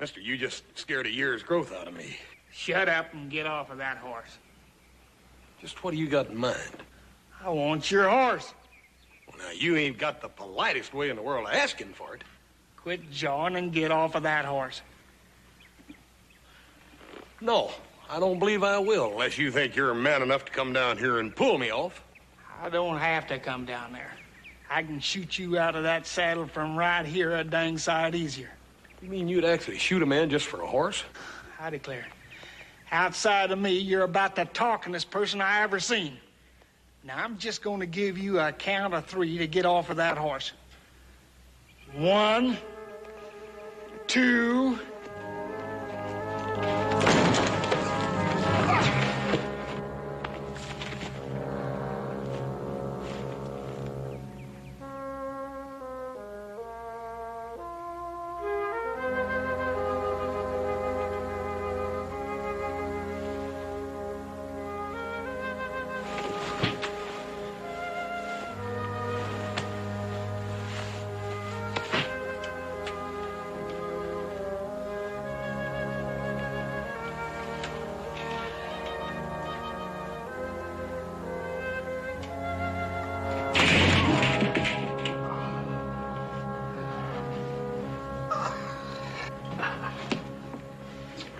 Mister, you just scared a year's growth out of me. Shut up and get off of that horse. Just what do you got in mind? I want your horse. Well, now, you ain't got the politest way in the world of asking for it. Quit jawing and get off of that horse. No, I don't believe I will, unless you think you're man enough to come down here and pull me off. I don't have to come down there. I can shoot you out of that saddle from right here a dang sight easier. You mean you'd actually shoot a man just for a horse? I declare. Outside of me, you're about the talkingest person I ever seen. Now, I'm just going to give you a count of 3 to get off of that horse. 1, 2...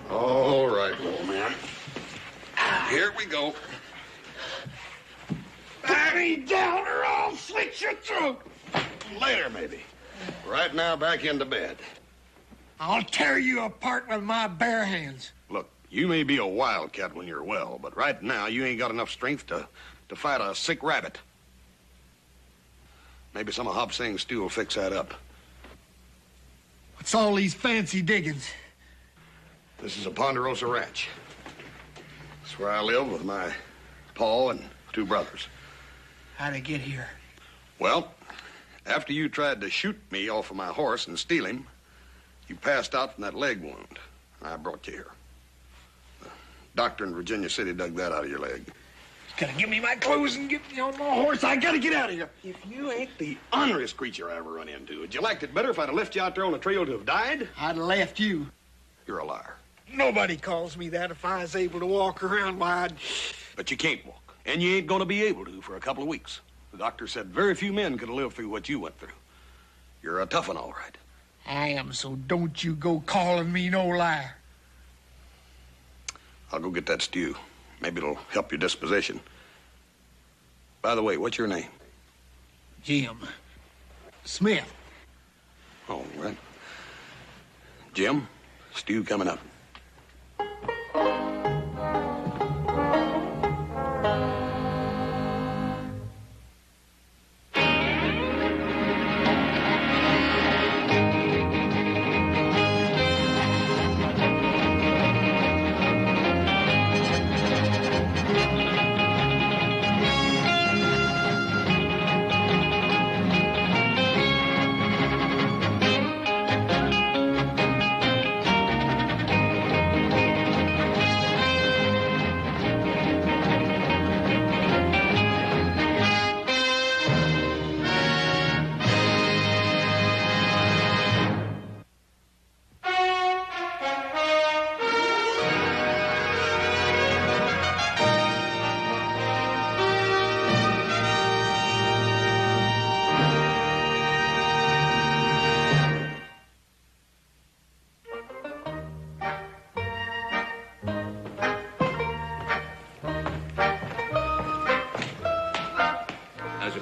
All right, old man. Here we go. Back me down or I'll slit your throat. Later, maybe. Right now, back into bed. I'll tear you apart with my bare hands. Look, you may be a wildcat when you're well, but right now you ain't got enough strength to fight a sick rabbit. Maybe some of Hop Sing's stew will fix that up. What's all these fancy diggings? This is a Ponderosa ranch. It's where I live with my pa and 2 brothers. How'd I get here? Well, after you tried to shoot me off of my horse and steal him, you passed out from that leg wound. I brought you here. The doctor in Virginia City dug that out of your leg. Gotta give me my clothes and get me on my horse. I gotta get out of here. If you ain't the honorest creature I ever run into, would you liked it better if I'd have left you out there on the trail to have died? I'd have left you. You're a liar. Nobody calls me that. If I was able to walk around, why, I'd... But you can't walk, and you ain't gonna be able to for a couple of weeks. The doctor said very few men could have lived through what you went through. You're a tough one, all right. I am, so don't you go calling me no liar. I'll go get that stew. Maybe it'll help your disposition. By the way, what's your name? Jim Smith. All right. Jim, stew coming up.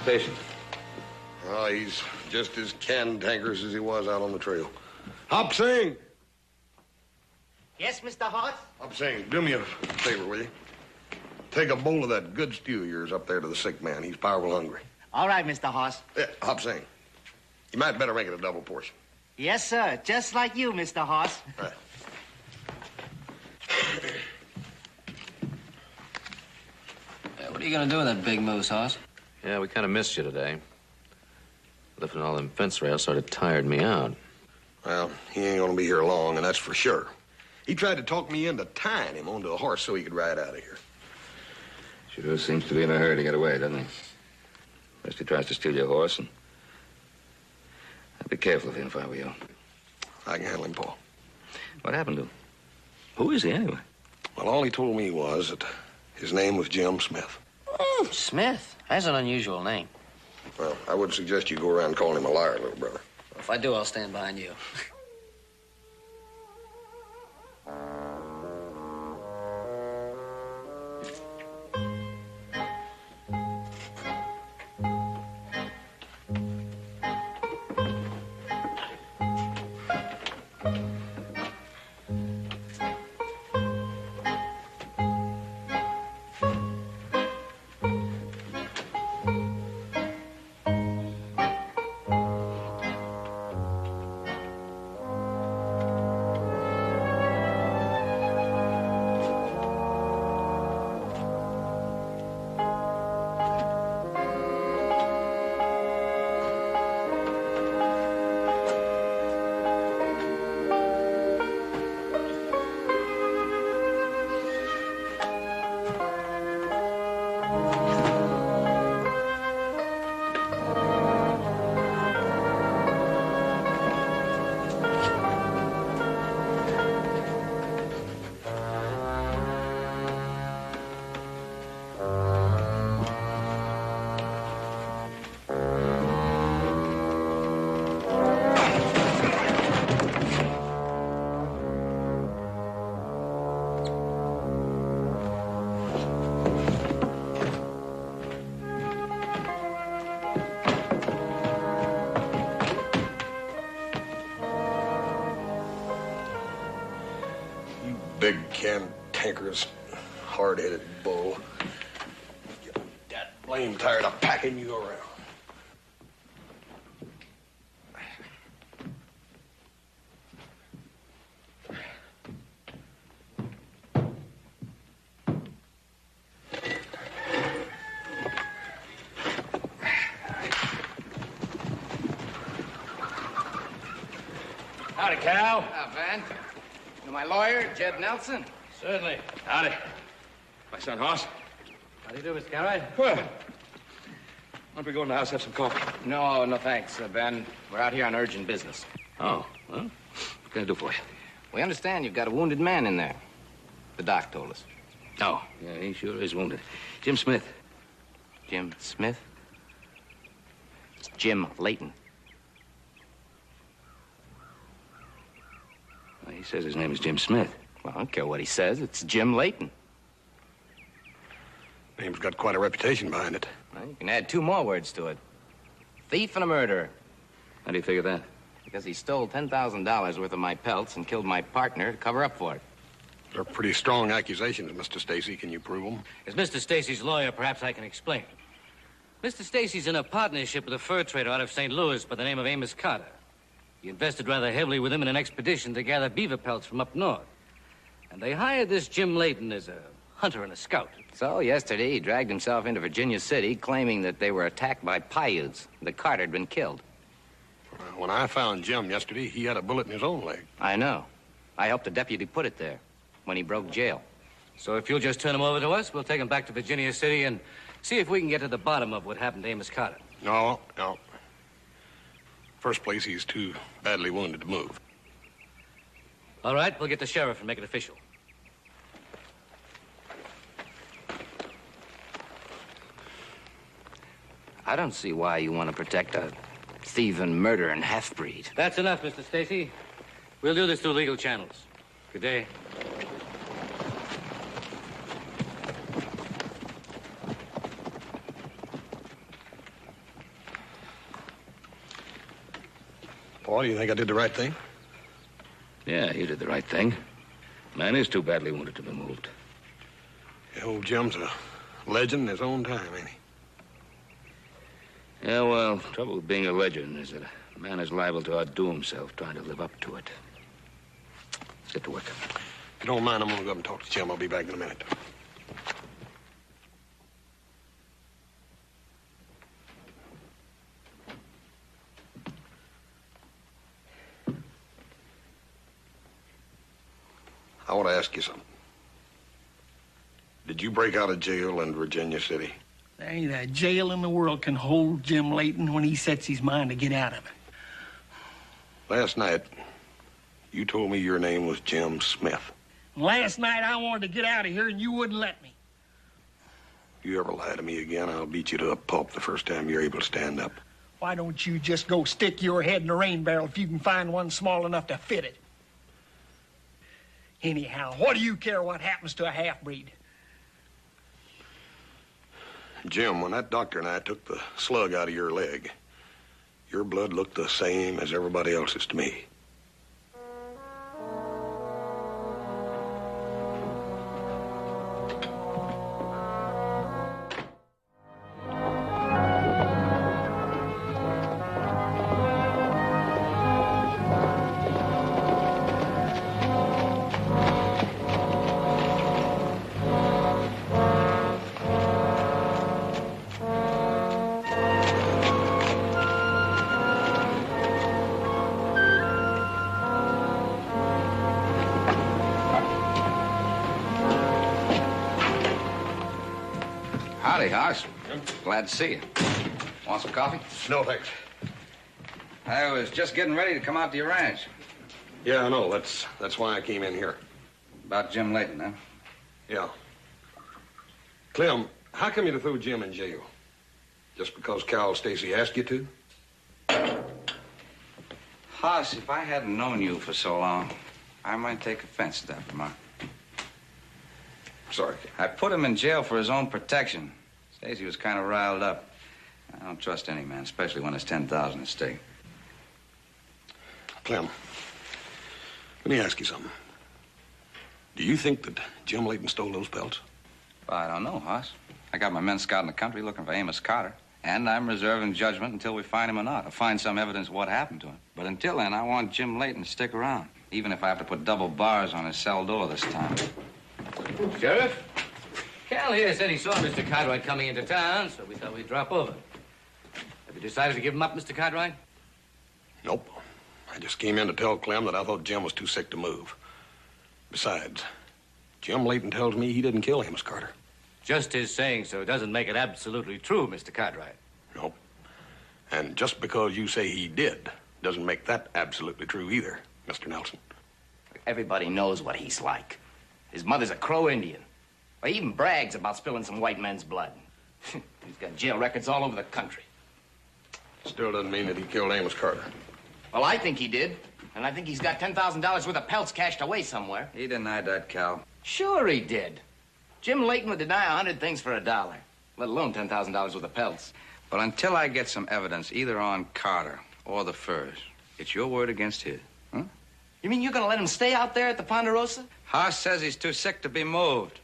Patient. Oh, he's just as cantankerous as he was out on the trail. Hop Sing! Yes, Mr. Hoss? Hop Sing, do me a favor, will you? Take a bowl of that good stew of yours up there to the sick man. He's powerful hungry. All right, Mr. Hoss. Yeah, Hop Sing. You might better make it a double portion. Yes, sir. Just like you, Mr. Hoss. Right. What are you gonna do with that big moose, Hoss? Yeah, we kind of missed you today. Lifting all them fence rails sort of tired me out. Well, he ain't gonna be here long, and that's for sure. He tried to talk me into tying him onto a horse so he could ride out of here. Sure seems to be in a hurry to get away, doesn't he? First he tries to steal your horse, and I'd be careful of him if I were you. I can handle him, Paul. What happened to him? Who is he, anyway? Well, all he told me was that his name was Jim Smith. Smith? That's an unusual name. Well, I would suggest you go around calling him a liar, little brother. If I do, I'll stand behind you. Big cantankerous, hard-headed bull. That blame tired of packing you around. Howdy, Cal. Van. You're my lawyer, Jed Nelson. Certainly. Howdy. My son, Hoss. How do you do, Mr. Cartwright? Well, why don't we go in the house, have some coffee? No, thanks, Ben. We're out here on urgent business. Oh, well, what can I do for you? We understand you've got a wounded man in there. The doc told us. Oh, yeah, he sure is wounded. Jim Smith. Jim Smith? It's Jim Layton. Well, he says his name is Jim Smith. Well, I don't care what he says. It's Jim Layton. Name's got quite a reputation behind it. Well, you can add two more words to it. Thief and a murderer. How do you figure that? Because he stole $10,000 worth of my pelts and killed my partner to cover up for it. They're pretty strong accusations, Mr. Stacy. Can you prove them? As Mr. Stacy's lawyer, perhaps I can explain. Mr. Stacy's in a partnership with a fur trader out of St. Louis by the name of Amos Carter. He invested rather heavily with him in an expedition to gather beaver pelts from up north. And they hired this Jim Layton as a hunter and a scout. So, yesterday, he dragged himself into Virginia City, claiming that they were attacked by Paiutes. That Carter had been killed. When I found Jim yesterday, he had a bullet in his own leg. I know. I helped the deputy put it there when he broke jail. So if you'll just turn him over to us, we'll take him back to Virginia City and see if we can get to the bottom of what happened to Amos Carter. No. First place, he's too badly wounded to move. All right, we'll get the sheriff and make it official. I don't see why you want to protect a thief and murderer and half-breed. That's enough, Mr. Stacy. We'll do this through legal channels. Good day. Paul, do you think I did the right thing? Yeah, you did the right thing. Man is too badly wounded to be moved. Yeah, old Jim's a legend in his own time, ain't he? Yeah, well, the trouble with being a legend is that a man is liable to outdo himself trying to live up to it. Let's get to work. If you don't mind, I'm gonna go up and talk to Jim. I'll be back in a minute. I want to ask you something. Did you break out of jail in Virginia City? There ain't a jail in the world can hold Jim Layton when he sets his mind to get out of it. Last night, You told me your name was Jim Smith. Last night I wanted to get out of here and you wouldn't let me. You ever lie to me again, I'll beat you to a pulp the first time you're able to stand up. Why don't you just go stick your head in a rain barrel if you can find one small enough to fit it? Anyhow, what do you care what happens to a half-breed? Jim, when that doctor and I took the slug out of your leg, your blood looked the same as everybody else's to me. Howdy, Hoss. Glad to see you. Want some coffee? No, thanks. I was just getting ready to come out to your ranch. Yeah, I know. That's why I came in here. About Jim Layton, huh? Yeah. Clem, how come you threw Jim in jail? Just because Cal Stacy asked you to? Hoss, if I hadn't known you for so long, I might take offense to that remark. Sorry. I put him in jail for his own protection. Stacy was kind of riled up. I don't trust any man, especially when there's 10,000 at stake. Clem, let me ask you something. Do you think that Jim Layton stole those pelts? Well, I don't know, Hoss. I got my men scouting the country looking for Amos Carter. And I'm reserving judgment until we find him or not, or find some evidence of what happened to him. But until then, I want Jim Layton to stick around, even if I have to put double bars on his cell door this time. Sheriff? Cal here said he saw Mr. Cartwright coming into town, so we thought we'd drop over. Have you decided to give him up, Mr. Cartwright? Nope. I just came in to tell Clem that I thought Jim was too sick to move. Besides, Jim Layton tells me he didn't kill Amos Carter. Just his saying so doesn't make it absolutely true, Mr. Cartwright. Nope. And just because you say he did doesn't make that absolutely true either, Mr. Nelson. Everybody knows what he's like. His mother's a Crow Indian. Well, he even brags about spilling some white men's blood. He's got jail records all over the country. Still doesn't mean that he killed Amos Carter. Well, I think he did. And I think he's got $10,000 worth of pelts cached away somewhere. He denied that, Cal. Sure he did. Jim Layton would deny 100 things for $1, let alone $10,000 worth of pelts. But until I get some evidence either on Carter or the furs, it's your word against his. Huh? You mean you're gonna let him stay out there at the Ponderosa? Haas says he's too sick to be moved.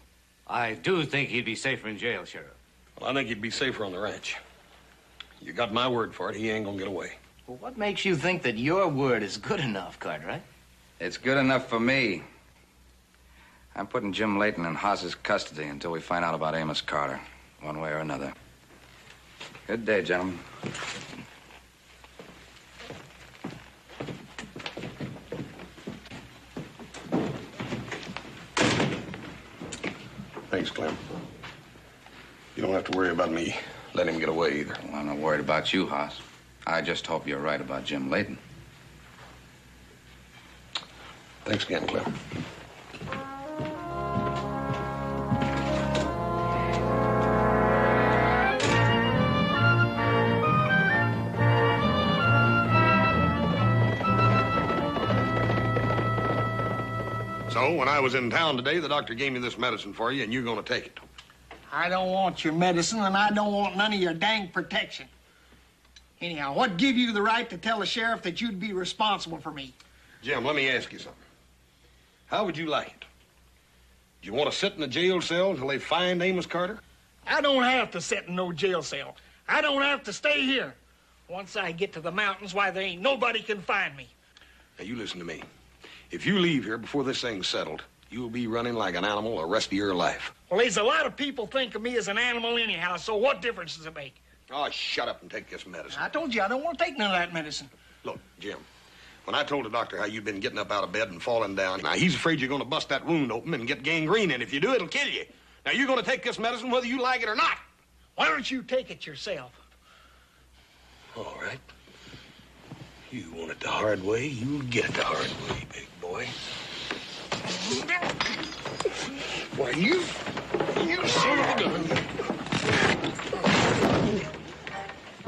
I do think he'd be safer in jail, Sheriff. Well, I think he'd be safer on the ranch. You got my word for it. He ain't gonna get away. Well, what makes you think that your word is good enough, Cartwright? It's good enough for me. I'm putting Jim Layton in Haas's custody until we find out about Amos Carter, one way or another. Good day, gentlemen. Thanks, Clem. You don't have to worry about me letting him get away either. Well, I'm not worried about you, Haas. I just hope you're right about Jim Layton. Thanks again, Clem. So, when I was in town today, the doctor gave me this medicine for you, and you're going to take it. I don't want your medicine, and I don't want none of your dang protection. Anyhow, what give you the right to tell the sheriff that you'd be responsible for me? Jim, let me ask you something. How would you like it? Do you want to sit in a jail cell until they find Amos Carter? I don't have to sit in no jail cell. I don't have to stay here. Once I get to the mountains, why, there ain't nobody can find me. Now, you listen to me. If you leave here before this thing's settled, you'll be running like an animal the rest of your life. Well, there's a lot of people think of me as an animal anyhow, so what difference does it make? Oh, shut up and take this medicine. I told you I don't want to take none of that medicine. Look, Jim, when I told the doctor how you've been getting up out of bed and falling down, now he's afraid you're going to bust that wound open and get gangrene, and if you do, it'll kill you. Now, you're going to take this medicine whether you like it or not. Why don't you take it yourself? All right. You want it the hard way, you'll get it the hard way, big boy. boy. Why, you son of a gun.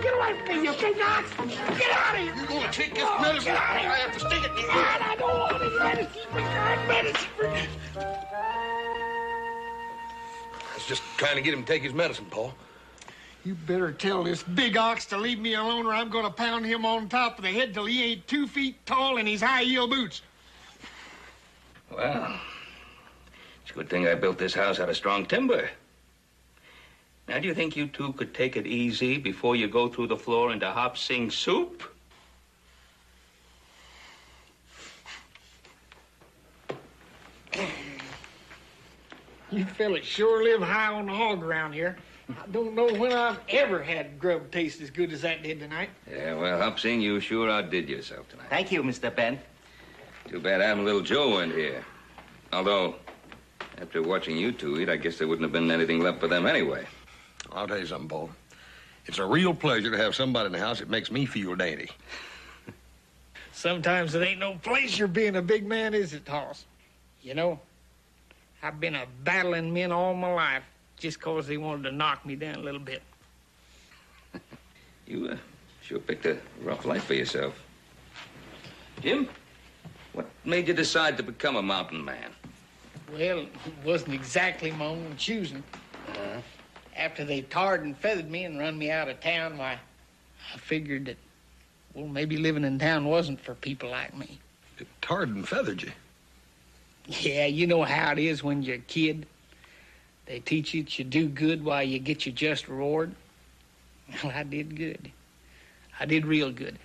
Get away from me, you big ox! Get out of here! You're gonna take this medicine. Get out of here! I have to stick it in your God, I don't want any medicine. Medicine for you. I was just trying to get him to take his medicine, Paul. You better tell this big ox to leave me alone or I'm gonna pound him on top of the head till he ain't 2 feet tall in his high-heel boots. Well, it's a good thing I built this house out of strong timber. Now, do you think you two could take it easy before you go through the floor into Hop Sing soup? You fellas sure live high on the hog around here. I don't know when I've ever had grub taste as good as that did tonight. Yeah, well, Hop Sing, you sure outdid yourself tonight. Thank you, Mr. Ben. Too bad Adam Little Joe went here. Although, after watching you two eat, I guess there wouldn't have been anything left for them anyway. I'll tell you something, Paul. It's a real pleasure to have somebody in the house that makes me feel dainty. Sometimes it ain't no pleasure being a big man, is it, Hoss? You know, I've been a battling men all my life just 'cause they wanted to knock me down a little bit. You sure picked a rough life for yourself. Jim, what made you decide to become a mountain man? Well, it wasn't exactly my own choosing. After they tarred and feathered me and run me out of town, why, I figured that, well, maybe living in town wasn't for people like me. It tarred and feathered you. Yeah, you know how it is when you're a kid. They teach you that you do good while you get your just reward. Well, I did good. I did real good.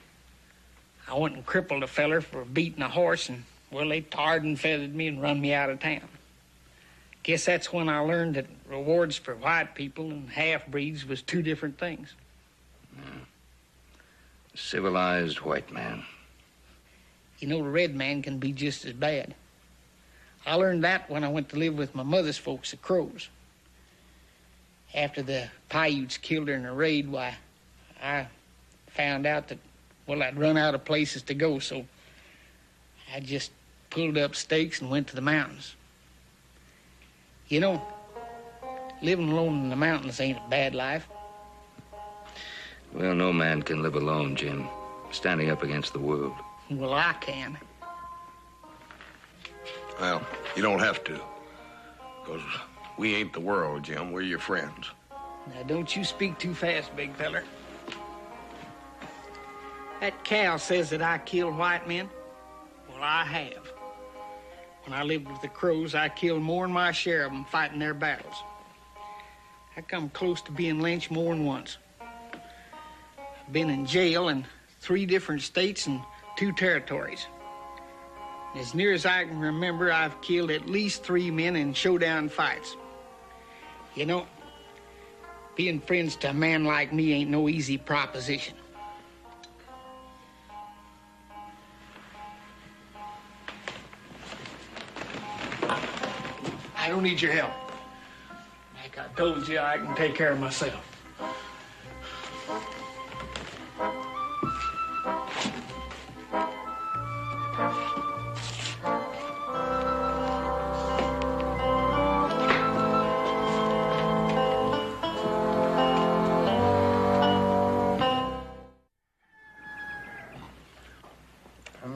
I went and crippled a feller for beating a horse, and, well, they tarred and feathered me and run me out of town. Guess that's when I learned that rewards for white people and half-breeds was two different things. Civilized white man. You know, the red man can be just as bad. I learned that when I went to live with my mother's folks, the Crows. After the Paiutes killed her in a raid, why, I found out that, well, I'd run out of places to go, so I just pulled up stakes and went to the mountains. You know, living alone in the mountains ain't a bad life. Well, no man can live alone, Jim. Standing up against the world. Well, I can. Well, you don't have to. Because we ain't the world, Jim. We're your friends. Now, don't you speak too fast, big feller. That cow says that I killed white men. Well, I have. When I lived with the Crows, I killed more than my share of them fighting their battles. I come close to being lynched more than once. I've been in jail in 3 different states and 2 territories. As near as I can remember, I've killed at least 3 men in showdown fights. You know, being friends to a man like me ain't no easy proposition. I don't need your help. Like I told you, I can take care of myself.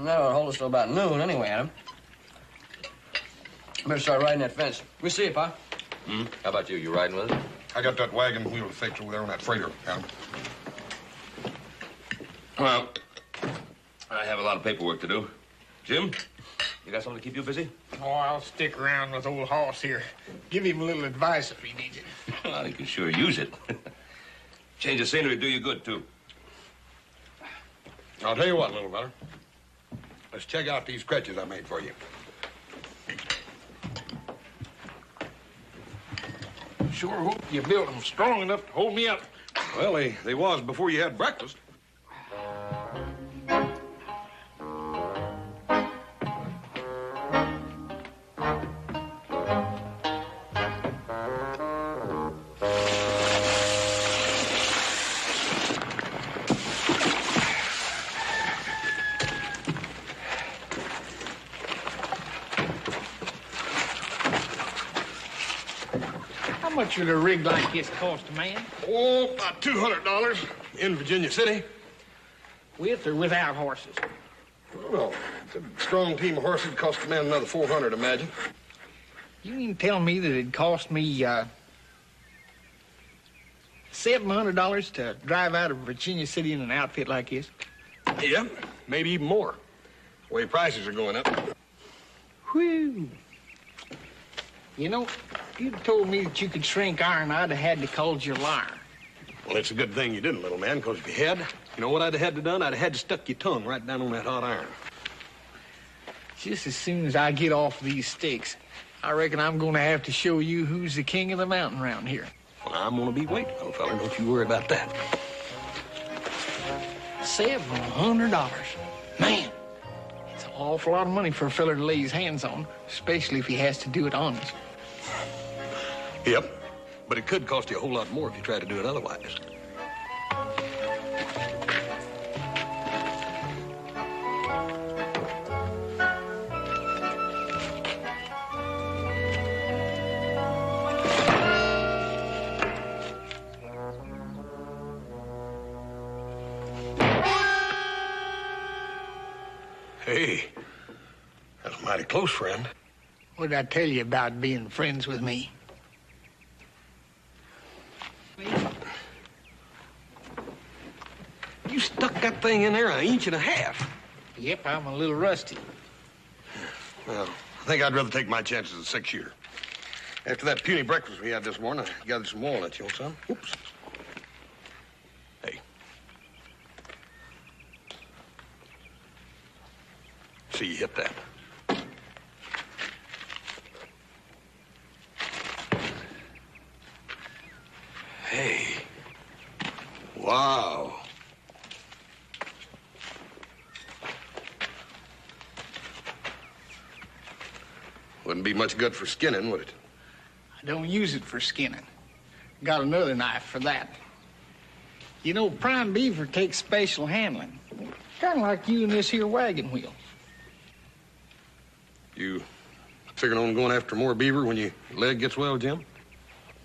That'll hold us till about noon anyway, Adam. Better start riding that fence. We'll see you, Pa. How about you? You riding with us? I got that wagon wheel to fix over there on that freighter, Adam. Well, I have a lot of paperwork to do. Jim, you got something to keep you busy? Oh, I'll stick around with old Hoss here. Give him a little advice if he needs it. Well, you can sure use it. Change of scenery do you good, too. I'll tell you what, little fella. Let's check out these crutches I made for you. Sure hope you built them strong enough to hold me up. Well, they was before you had breakfast. much would a rig like this cost a man? Oh, about $200 in Virginia City. With or without horses? Well, it's a strong team of horses. Cost a man another $400, imagine. You mean tell me that it'd cost me, $700 to drive out of Virginia City in an outfit like this? Yeah, maybe even more. The way prices are going up. Whew. You know, if you'd told me that you could shrink iron, I'd have had to call you a liar. Well, it's a good thing you didn't, little man, because if you had, you know what I'd have had to done? I'd have had to stuck your tongue right down on that hot iron. Just as soon as I get off these sticks, I reckon I'm going to have to show you who's the king of the mountain around here. Well, I'm going to be waiting, little fella. Don't you worry about that. $700. Man, it's an awful lot of money for a fella to lay his hands on, especially if he has to do it honest. Yep, but it could cost you a whole lot more if you try to do it otherwise. Hey, that's a mighty close friend. What did I tell you about being friends with me? You stuck that thing in there an inch and a half. Yep, I'm a little rusty. Well, I think I'd rather take my chances at 6-shooter. After that puny breakfast we had this morning, I gathered some walnuts, you know, son. Oops. Hey. See you hit that. Hey. Wow. Wouldn't be much good for skinning, would it? I don't use it for skinning. Got another knife for that. You know, prime beaver takes special handling. Kind of like you and this here wagon wheel. You figuring on going after more beaver when your leg gets well, Jim?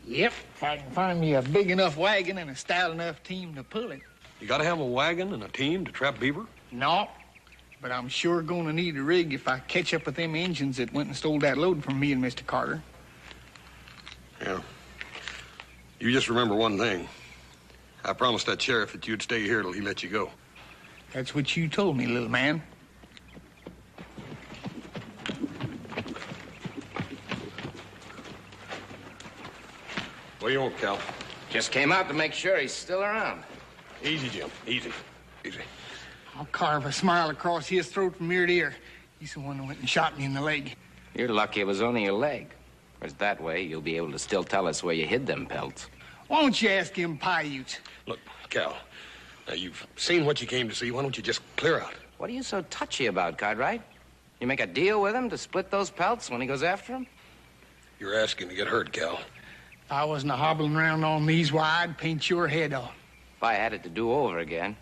Yep, if I can find me a big enough wagon and a stout enough team to pull it. You gotta have a wagon and a team to trap beaver? No, but I'm sure gonna need a rig if I catch up with them engines that went and stole that load from me and Mr. Carter. Yeah. You just remember one thing. I promised that sheriff that you'd stay here till he let you go. That's what you told me, little man. What do you want, Cal? Just came out to make sure he's still around. Easy, Jim. Easy. Easy. I'll carve a smile across his throat from ear to ear. He's the one who went and shot me in the leg. You're lucky it was only your leg. Because that way, you'll be able to still tell us where you hid them pelts. Why don't you ask him Paiutes? Look, Cal, now you've seen what you came to see. Why don't you just clear out? What are you so touchy about, Cartwright? You make a deal with him to split those pelts when he goes after them? You're asking to get hurt, Cal. If I wasn't a hobbling around on these, why, I'd paint your head off. If I had it to do over again,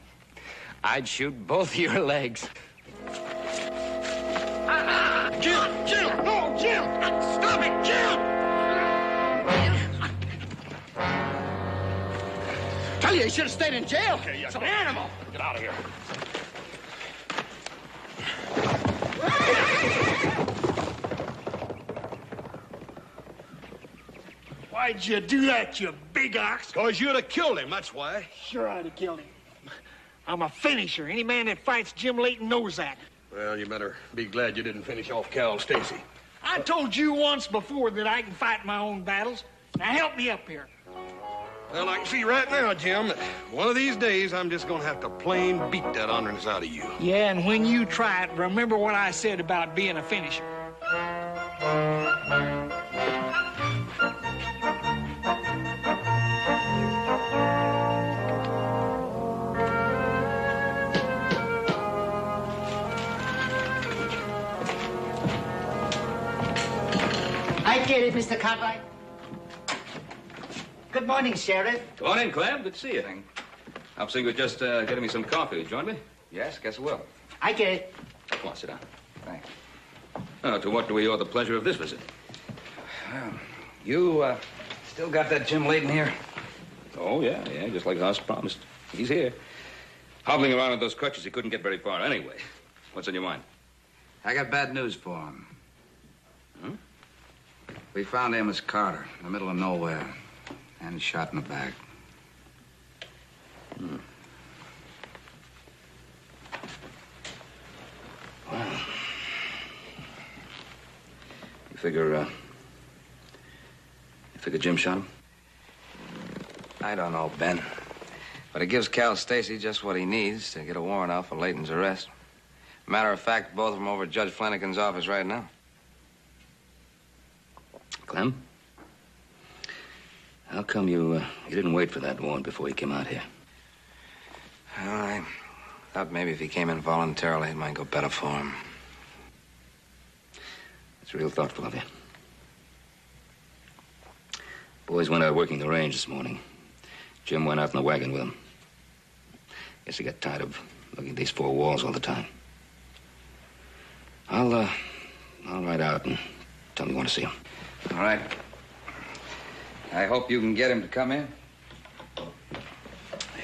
I'd shoot both your legs. Jim! Jim! No, Jim! Stop it, Jim! Tell you, he should have stayed in jail. Okay, yeah. It's an animal. Get out of here. Why'd you do that, you big ox? Because you'd have killed him, that's why. Sure, I'd have killed him. I'm a finisher. Any man that fights Jim Layton knows that. Well, you better be glad you didn't finish off Cal Stacy. I told you once before that I can fight my own battles. Now help me up here. Well, I can see right now, Jim, that one of these days I'm just going to have to plain beat that honoriness out of you. Yeah, and when you try it, remember what I said about being a finisher. I get it, Mr. Cartwright. Good morning, Sheriff. Go on in, Clem. Good to see you. Hopsing was just getting me some coffee. You join me? Yes, guess I will. I get it. Come on, sit down. Thanks. To what do we owe the pleasure of this visit? Well, you Still got that Jim Layton here? Oh, yeah, just like Hoss promised. He's here. Hobbling around with those crutches, he couldn't get very far anyway. What's on your mind? I got bad news for him. We found Amos Carter in the middle of nowhere and shot in the back. Well, you figure Jim shot him? I don't know, Ben. But it gives Cal Stacy just what he needs to get a warrant out for Layton's arrest. Matter of fact, both of them over at Judge Flanagan's office right now. Clem? How come you didn't wait for that warrant before he came out here? Well, I thought maybe if he came in voluntarily, it might go better for him. It's real thoughtful of you. Boys went out working the range this morning. Jim went out in the wagon with them. Guess he got tired of looking at these four walls all the time. I'll ride out and tell him you want to see him. All right. I hope you can get him to come in.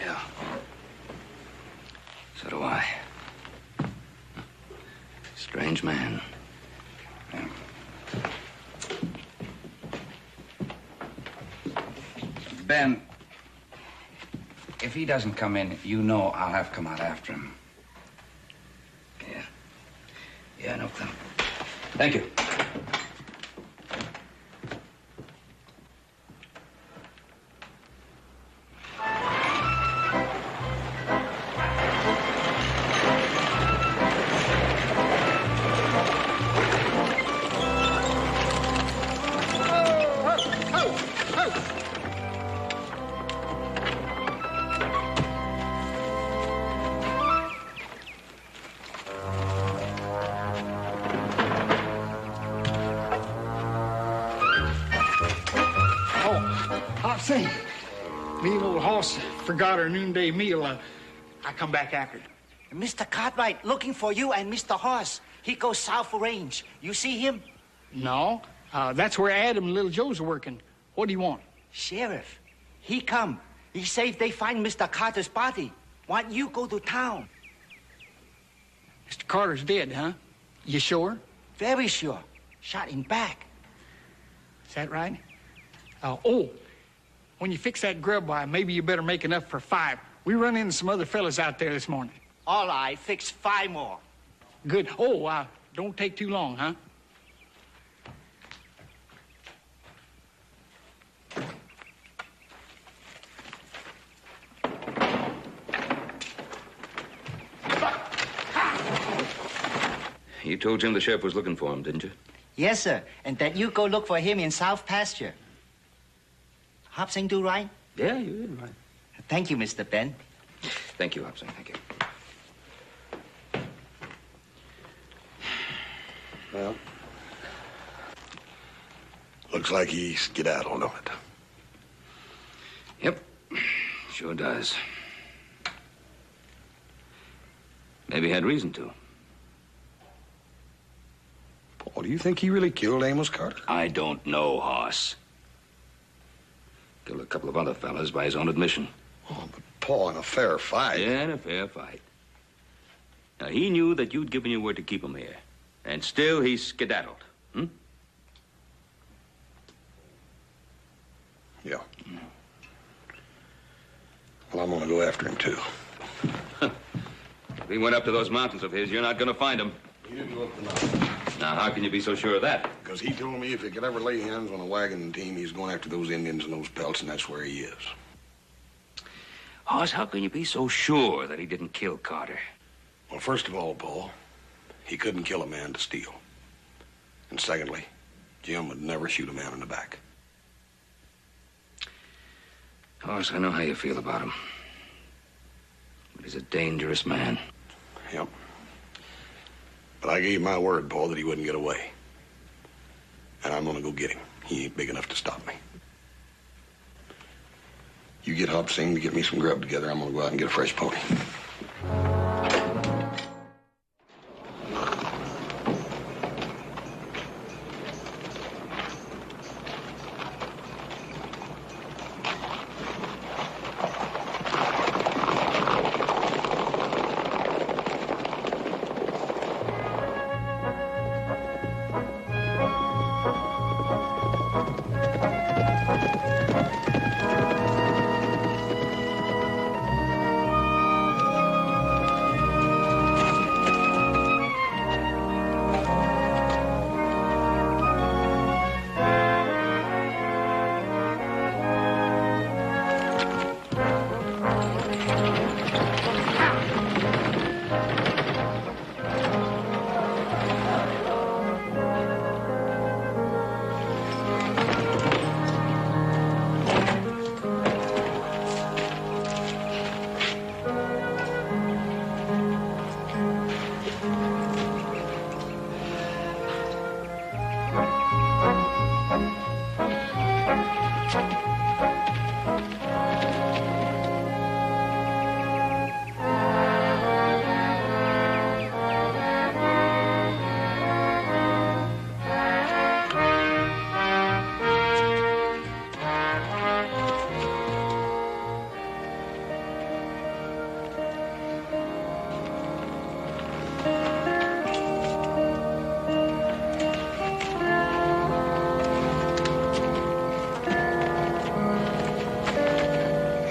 Yeah. So do I. Strange man. Yeah. Ben, if he doesn't come in, you know I'll have to come out after him. Yeah, no problem. Thank you. Say, me and old Hoss forgot our noonday meal. I come back after it. Mr. Cartwright looking for you and Mr. Hoss. He goes south for range. You see him? No, that's where Adam and little Joe's are working. What do you want? Sheriff, he come. He say if they find Mr. Carter's body, want you go to town. Mr. Carter's dead, huh? You sure? Very sure. Shot in back. Is that right? When you fix that grub, why, maybe you better make enough for 5. We run into some other fellas out there this morning. All right, fix 5 more. Good. Don't take too long, huh? You told Jim the sheriff was looking for him, didn't you? Yes, sir. And that you go look for him in South Pasture. Hobson do right? Yeah, you did right. Thank you, Mr. Ben. Thank you, Hobson. Thank you. Well, looks like he skedaddled on it. Yep, sure does. Maybe he had reason to. Paul, do you think he really killed Amos Carter? I don't know, Hoss. Killed a couple of other fellas by his own admission. Oh, but Paul, in a fair fight. Yeah, in a fair fight. Now, he knew that you'd given your word to keep him here. And still he skedaddled. Yeah. Well, I'm gonna go after him, too. If he went up to those mountains of his, you're not gonna find him. He didn't go up the mountain. Now, how can you be so sure of that? Because he told me if he could ever lay hands on a wagon team, he's going after those Indians and those pelts, and that's where he is. Hoss, how can you be so sure that he didn't kill Carter? Well, first of all, Paul, he couldn't kill a man to steal. And secondly, Jim would never shoot a man in the back. Hoss, I know how you feel about him. But he's a dangerous man. Yep. But I gave my word, Paul, that he wouldn't get away. And I'm gonna go get him. He ain't big enough to stop me. You get Hop Sing to get me some grub together. I'm gonna go out and get a fresh pony.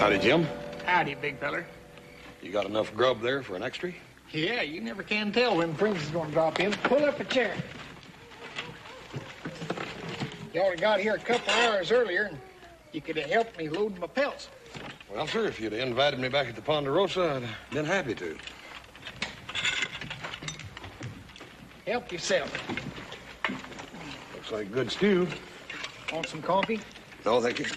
Howdy, Jim. Howdy, big feller. You got enough grub there for an extra? Yeah, you never can tell when Prince is gonna drop in. Pull up a chair. You only got here a couple hours earlier, and you could have helped me load my pelts. Well, sir, if you'd have invited me back at the Ponderosa, I'd have been happy to. Help yourself. Looks like good stew. Want some coffee? No, thank you.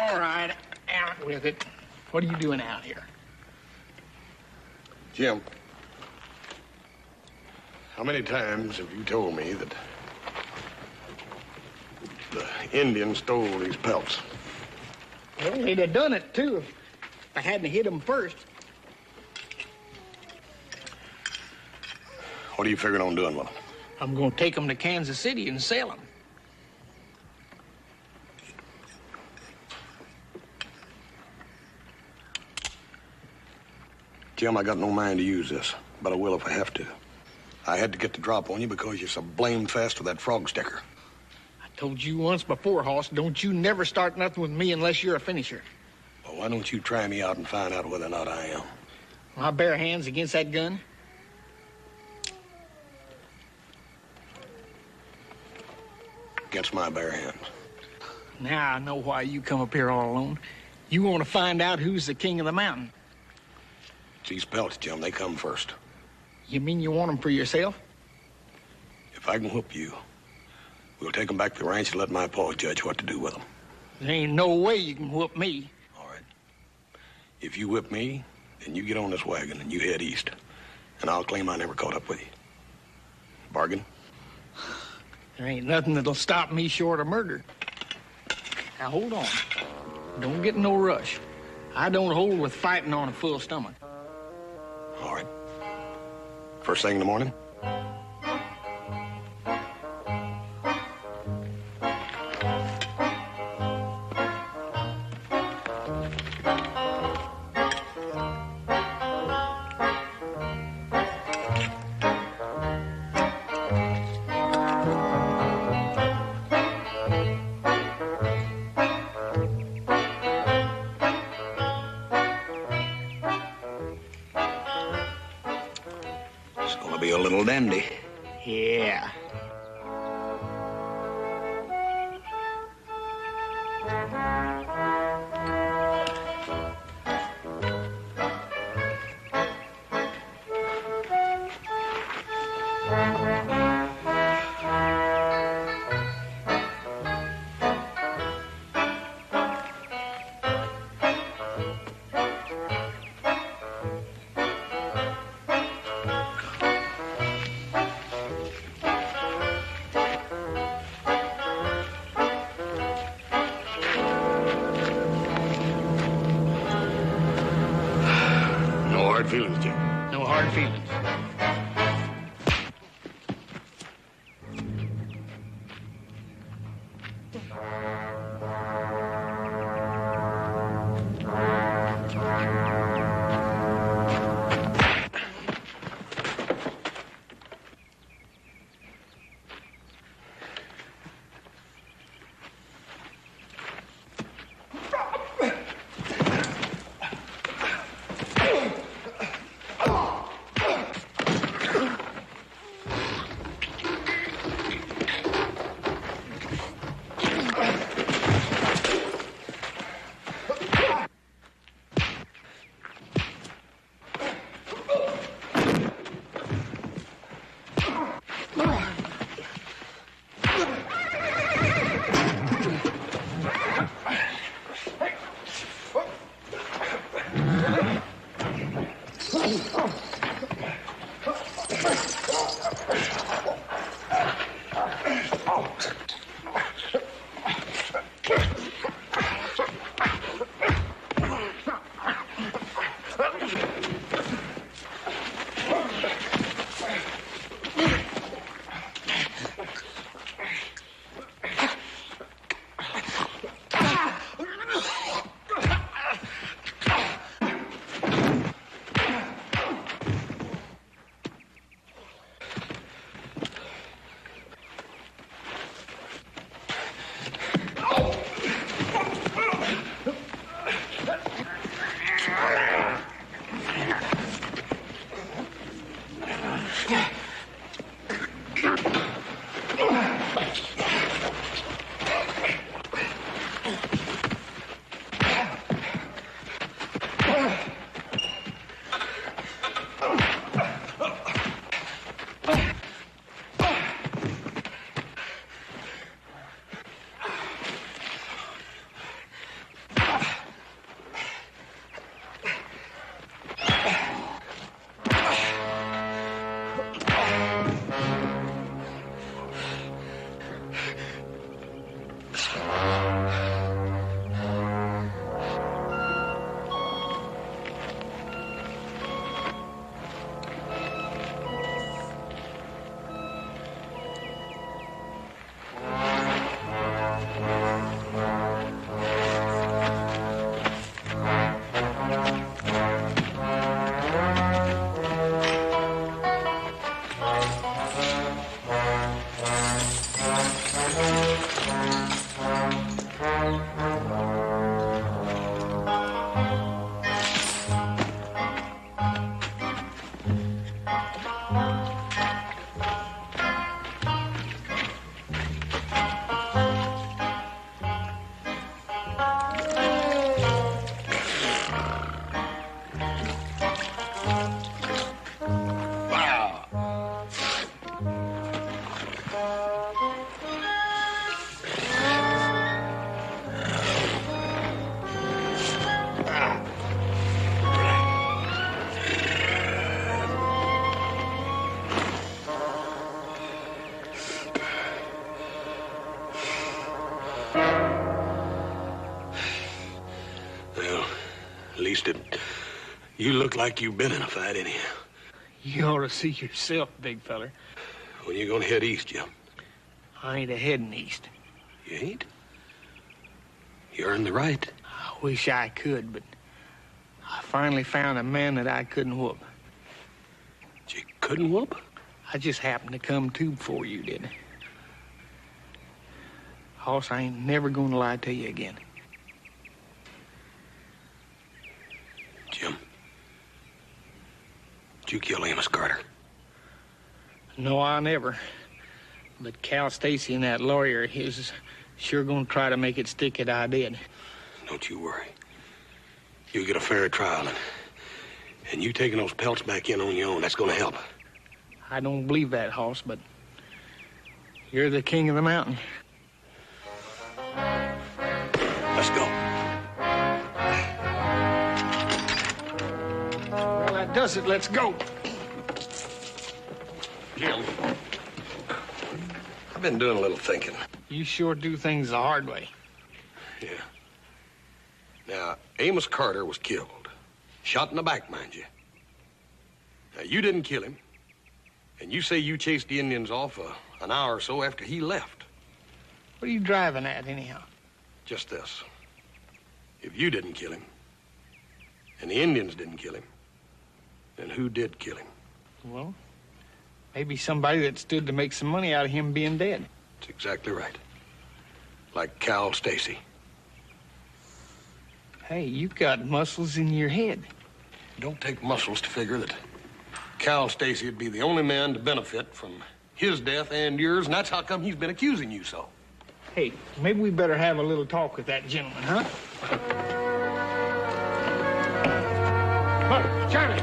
All right, out with it. What are you doing out here? Jim, how many times have you told me that the Indians stole these pelts? Well, they'd have done it, too, if I hadn't hit them first. What are you figuring on doing with them? I'm going to take them to Kansas City and sell them. Jim, I got no mind to use this, but I will if I have to. I had to get the drop on you because you're so blamed fast with that frog sticker. I told you once before, Hoss, don't you never start nothing with me unless you're a finisher. Well, why don't you try me out and find out whether or not I am? My bare hands against that gun? Against my bare hand. Now I know why you come up here all alone. You want to find out who's the king of the mountain. It's these pelts, Jim. They come first. You mean you want them for yourself? If I can whoop you, we'll take them back to the ranch and let my paw judge what to do with them. There ain't no way you can whoop me. All right. If you whip me, then you get on this wagon and you head east. And I'll claim I never caught up with you. Bargain? There ain't nothing that'll stop me short of murder. Now, hold on. Don't get in no rush. I don't hold with fighting on a full stomach. All right. First thing in the morning? Be a little dandy. Yeah. No hard feelings, Jim. No hard feelings. You look like you've been in a fight anyhow. You ought to see yourself, big feller. When you gonna head east, Jim? I ain't a-heading east. You ain't? You earned the right. I wish I could, but I finally found a man that I couldn't whoop. You couldn't whoop? I just happened to come to before you did. Hoss, I ain't never gonna lie to you again. Jim, did you kill Amos Carter? No, I never. But Cal Stacy and that lawyer of his is sure gonna try to make it stick that I did. Don't you worry. You'll get a fair trial, and you taking those pelts back in on your own, that's gonna help. I don't believe that, Hoss, but you're the king of the mountain. Let's go. Well, that does it. Let's go. Jim, I've been doing a little thinking. You sure do things the hard way. Yeah. Now, Amos Carter was killed. Shot in the back, mind you. Now, you didn't kill him. And you say you chased the Indians off an hour or so after he left. What are you driving at, anyhow? Just this. If you didn't kill him, and the Indians didn't kill him, then who did kill him? Well, maybe somebody that stood to make some money out of him being dead. That's exactly right. Like Cal Stacy. Hey, you've got muscles in your head. It don't take muscles to figure that Cal Stacy would be the only man to benefit from his death and yours, and that's how come he's been accusing you so. Hey, maybe we better have a little talk with that gentleman, huh? Look, Charlie!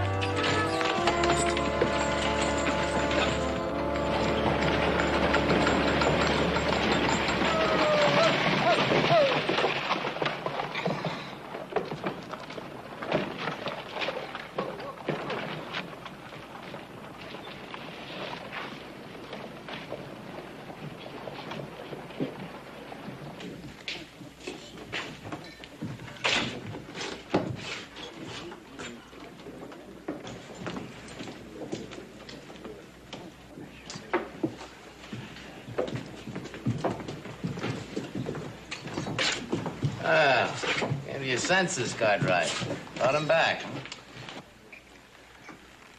Maybe your senses got right. Brought him back.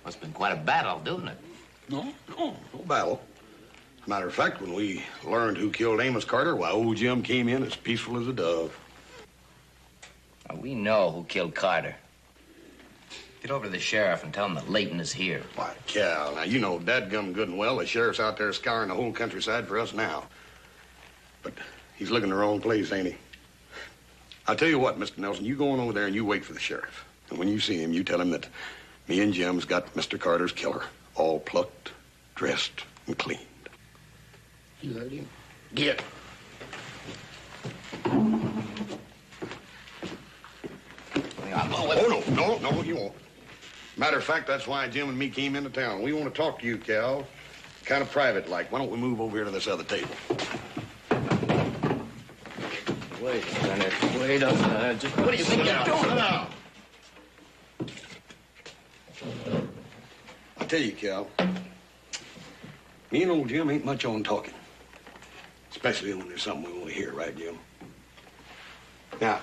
Must have been quite a battle, didn't it? No battle. As a matter of fact, when we learned who killed Amos Carter, why, old Jim came in as peaceful as a dove. Well, we know who killed Carter. Get over to the sheriff and tell him that Leighton is here. Why, Cal, now you know dadgum good and well the sheriff's out there scouring the whole countryside for us now. But he's looking the wrong place, ain't he? I'll tell you what, Mr. Nelson, you go on over there and you wait for the sheriff. And when you see him, you tell him that me and Jim's got Mr. Carter's killer all plucked, dressed, and cleaned. You heard him. Get. Oh, no, you won't. Matter of fact, that's why Jim and me came into town. We want to talk to you, Cal. Kind of private like. Why don't we move over here to this other table? Wait a minute. Wait a minute. Just what do you think you're doing? Sit down. I'll tell you, Cal. Me and old Jim ain't much on talking. Especially when there's something we want to hear, right, Jim? Now,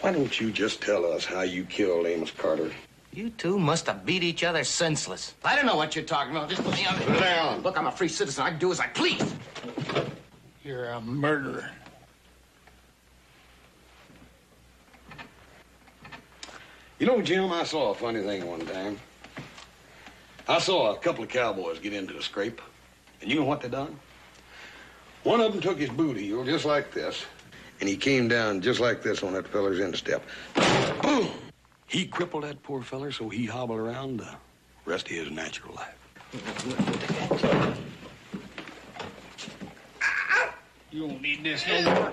why don't you just tell us how you killed Amos Carter? You two must have beat each other senseless. I don't know what you're talking about. Just put me on. Sit down. Look, I'm a free citizen. I can do as I please. You're a murderer. You know, Jim, I saw a funny thing one time. I saw a couple of cowboys get into a scrape. And you know what they done? One of them took his boot heel just like this, and he came down just like this on that feller's instep. Boom! He crippled that poor feller so he hobbled around the rest of his natural life. You won't need this no more.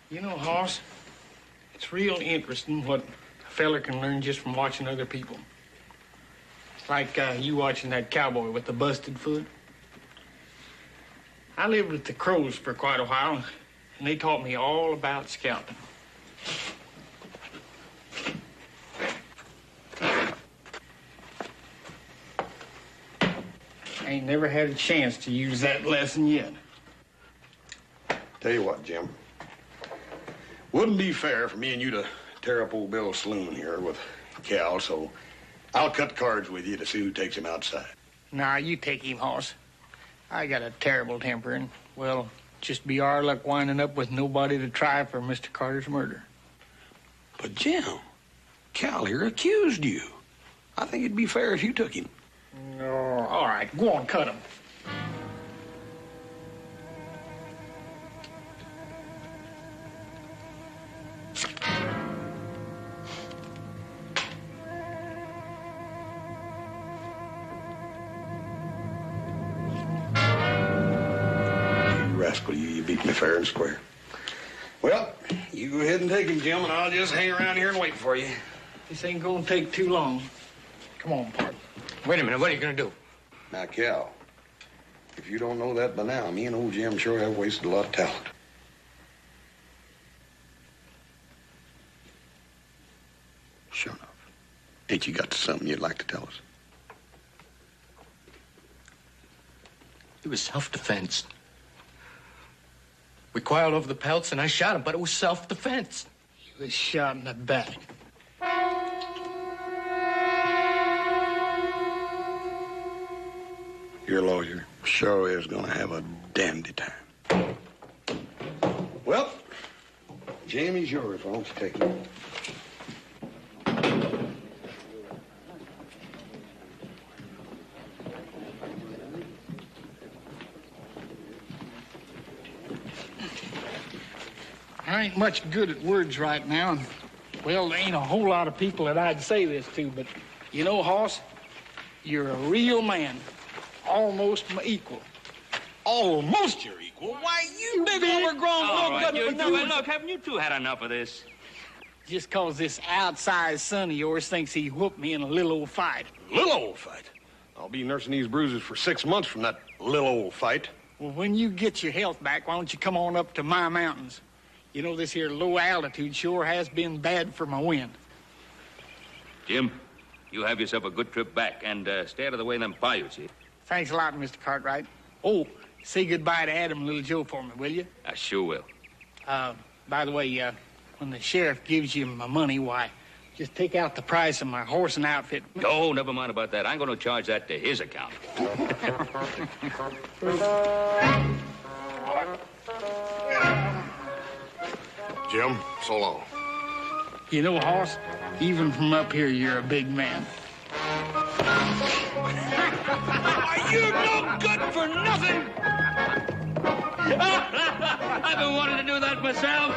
You know, Hoss, it's real interesting what a feller can learn just from watching other people. It's like you watching that cowboy with the busted foot. I lived with the Crows for quite a while, and they taught me all about scalping. I ain't never had a chance to use that lesson yet. Tell you what, Jim. Wouldn't be fair for me and you to tear up old Bill's saloon here with Cal, so I'll cut cards with you to see who takes him outside. Nah, you take him, Hoss. I got a terrible temper, and, well, just be our luck winding up with nobody to try for Mr. Carter's murder. But, Jim, Cal here accused you. I think it'd be fair if you took him. No, all right, go on, cut him. Rascal, you beat me fair and square. Well, you go ahead and take him, Jim, and I'll just hang around here and wait for you. This ain't gonna take too long. Come on, Pard. Wait a minute. What are you going to do? Now, Cal, if you don't know that by now, me and old Jim sure have wasted a lot of talent. Sure enough. Ain't you got something you'd like to tell us? It was self-defense. We quarreled over the pelts, and I shot him, but it was self-defense. He was shot in the back. Your lawyer sure is gonna have a dandy time. Well, Jamie's yours. Why don't you take him? I ain't much good at words right now. And, well, there ain't a whole lot of people that I'd say this to, but you know, Hoss, you're a real man. Almost my equal. Almost your equal? Why, you big overgrown All right, little you two, and look, haven't you two had enough of this? Just 'cause this outside son of yours thinks he whooped me in a little old fight. Little old fight? I'll be nursing these bruises for 6 months from that little old fight. Well, when you get your health back, why don't you come on up to my mountains? You know, this here low altitude sure has been bad for my wind. Jim, you have yourself a good trip back, and stay out of the way of them Paiutes, see? Thanks a lot, Mr. Cartwright. Oh, say goodbye to Adam and little Joe for me, will you? I sure will. By the way, when the sheriff gives you my money, why, just take out the price of my horse and outfit. Oh, never mind about that. I'm going to charge that to his account. Jim, so long. You know, Hoss, even from up here, you're a big man. Are you no good for nothing? I've been wanting to do that myself.